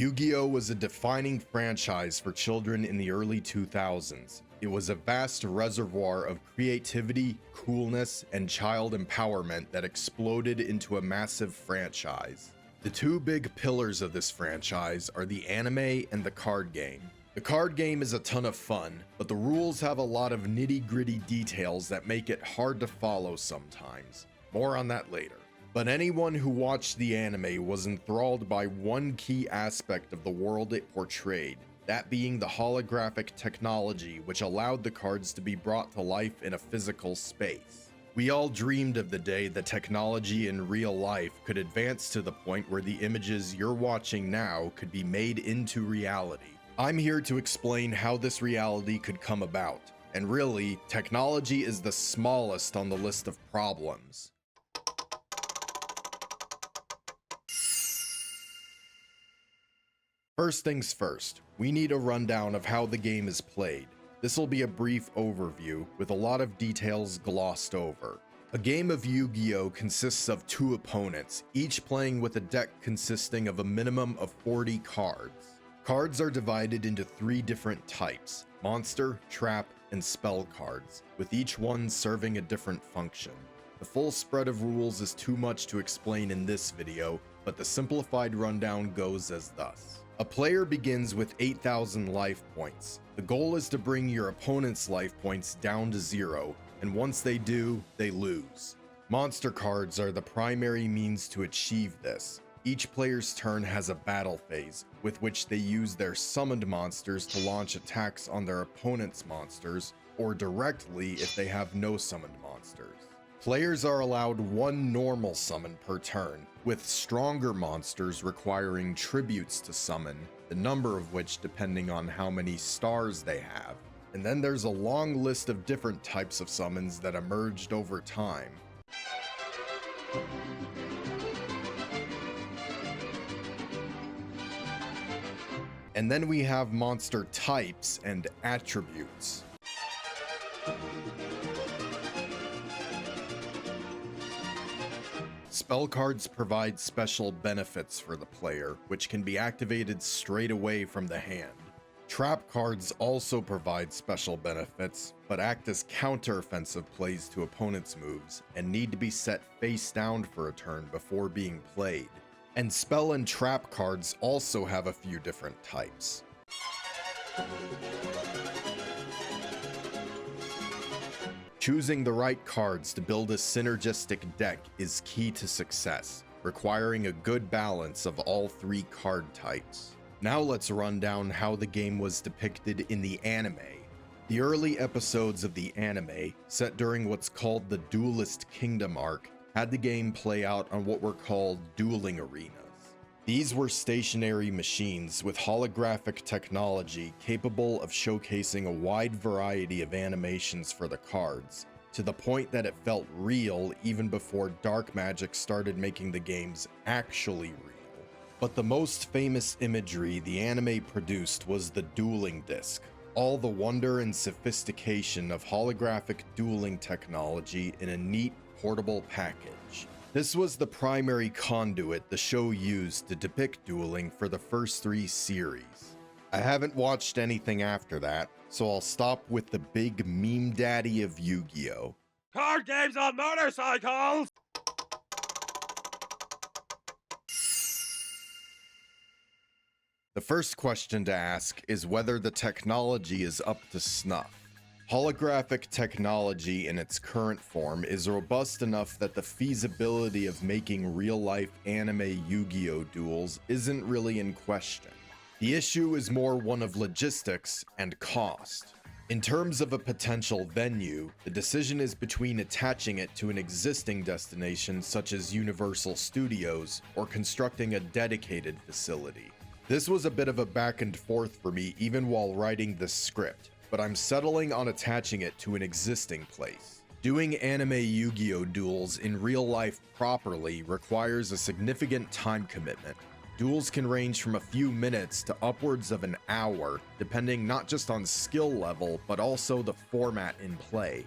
Yu-Gi-Oh was a defining franchise for children in the early 2000s. It was a vast reservoir of creativity, coolness, and child empowerment that exploded into a massive franchise. The two big pillars of this franchise are the anime and the card game. The card game is a ton of fun, but the rules have a lot of nitty-gritty details that make it hard to follow sometimes. More on that later. But anyone who watched the anime was enthralled by one key aspect of the world it portrayed, that being the holographic technology which allowed the cards to be brought to life in a physical space. We all dreamed of the day that technology in real life could advance to the point where the images you're watching now could be made into reality. I'm here to explain how this reality could come about, and really, technology is the smallest on the list of problems. First things first, we need a rundown of how the game is played. This will be a brief overview, with a lot of details glossed over. A game of Yu-Gi-Oh consists of two opponents, each playing with a deck consisting of a minimum of 40 cards. Cards are divided into three different types: monster, trap, and spell cards, with each one serving a different function. The full spread of rules is too much to explain in this video, but the simplified rundown goes as thus. A player begins with 8,000 life points. The goal is to bring your opponent's life points down to 0, and once they do, they lose. Monster cards are the primary means to achieve this. Each player's turn has a battle phase, with which they use their summoned monsters to launch attacks on their opponent's monsters, or directly if they have no summoned monsters. Players are allowed one normal summon per turn, with stronger monsters requiring tributes to summon, the number of which depending on how many stars they have. And then there's a long list of different types of summons that emerged over time. And then we have monster types and attributes. Spell cards provide special benefits for the player, which can be activated straight away from the hand. Trap cards also provide special benefits, but act as counter-offensive plays to opponents' moves, and need to be set face down for a turn before being played. And spell and trap cards also have a few different types. Choosing the right cards to build a synergistic deck is key to success, requiring a good balance of all three card types. Now let's run down how the game was depicted in the anime. The early episodes of the anime, set during what's called the Duelist Kingdom arc, had the game play out on what were called dueling arenas. These were stationary machines with holographic technology capable of showcasing a wide variety of animations for the cards, to the point that it felt real even before dark magic started making the games actually real. But the most famous imagery the anime produced was the dueling disc, all the wonder and sophistication of holographic dueling technology in a neat, portable package. This was the primary conduit the show used to depict dueling for the first three series. I haven't watched anything after that, so I'll stop with the big meme daddy of Yu-Gi-Oh! Card games on motorcycles! The first question to ask is whether the technology is up to snuff. Holographic technology in its current form is robust enough that the feasibility of making real-life anime Yu-Gi-Oh! Duels isn't really in question. The issue is more one of logistics and cost. In terms of a potential venue, the decision is between attaching it to an existing destination such as Universal Studios or constructing a dedicated facility. This was a bit of a back and forth for me even while writing this script, but I'm settling on attaching it to an existing place. Doing anime Yu-Gi-Oh! Duels in real life properly requires a significant time commitment. Duels can range from a few minutes to upwards of an hour, depending not just on skill level, but also the format in play.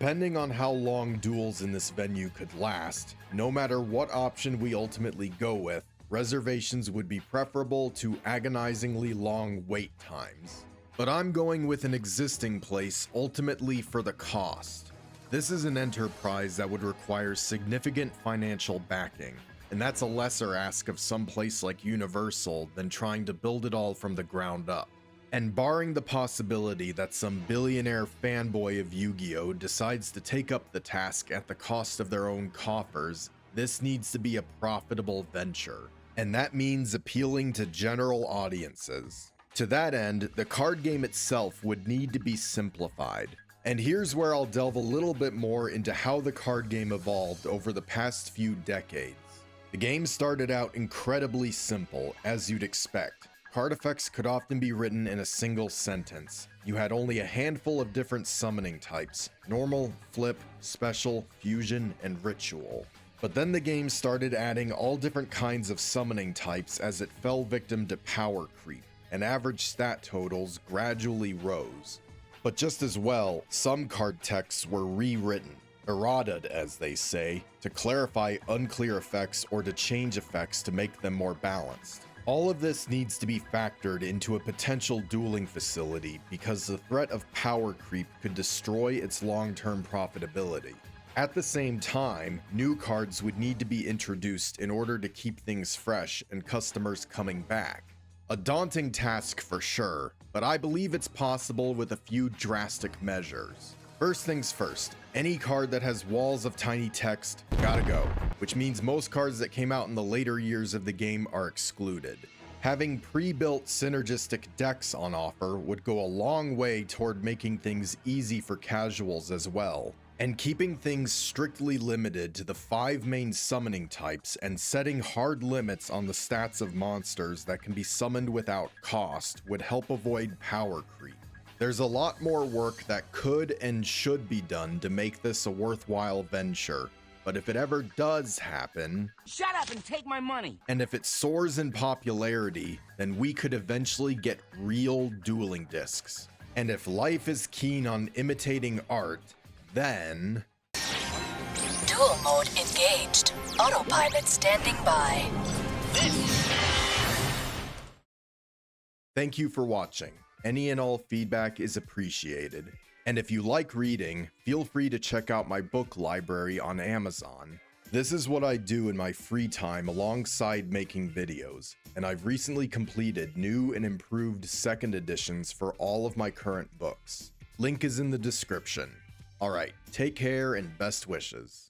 Depending on how long duels in this venue could last, no matter what option we ultimately go with, reservations would be preferable to agonizingly long wait times. But I'm going with an existing place ultimately for the cost. This is an enterprise that would require significant financial backing, and that's a lesser ask of some place like Universal than trying to build it all from the ground up. And barring the possibility that some billionaire fanboy of Yu-Gi-Oh! Decides to take up the task at the cost of their own coffers, this needs to be a profitable venture. And that means appealing to general audiences. To that end, the card game itself would need to be simplified. And here's where I'll delve a little bit more into how the card game evolved over the past few decades. The game started out incredibly simple, as you'd expect. Card effects could often be written in a single sentence. You had only a handful of different summoning types: normal, flip, special, fusion, and ritual. But then the game started adding all different kinds of summoning types as it fell victim to power creep, and average stat totals gradually rose. But just as well, some card texts were rewritten, errataed as they say, to clarify unclear effects or to change effects to make them more balanced. All of this needs to be factored into a potential dueling facility because the threat of power creep could destroy its long-term profitability. At the same time, new cards would need to be introduced in order to keep things fresh and customers coming back. A daunting task for sure, but I believe it's possible with a few drastic measures. First things first, any card that has walls of tiny text gotta go, which means most cards that came out in the later years of the game are excluded. Having pre-built synergistic decks on offer would go a long way toward making things easy for casuals as well, and keeping things strictly limited to the 5 main summoning types and setting hard limits on the stats of monsters that can be summoned without cost would help avoid power creep. There's a lot more work that could and should be done to make this a worthwhile venture, but if it ever does happen, shut up and take my money. And if it soars in popularity, then we could eventually get real dueling discs. And if life is keen on imitating art, then duel mode engaged. Autopilot standing by. Thank you for watching. Any and all feedback is appreciated. And if you like reading, feel free to check out my book library on Amazon. This is what I do in my free time alongside making videos, and I've recently completed new and improved second editions for all of my current books. Link is in the description. Alright, take care and best wishes.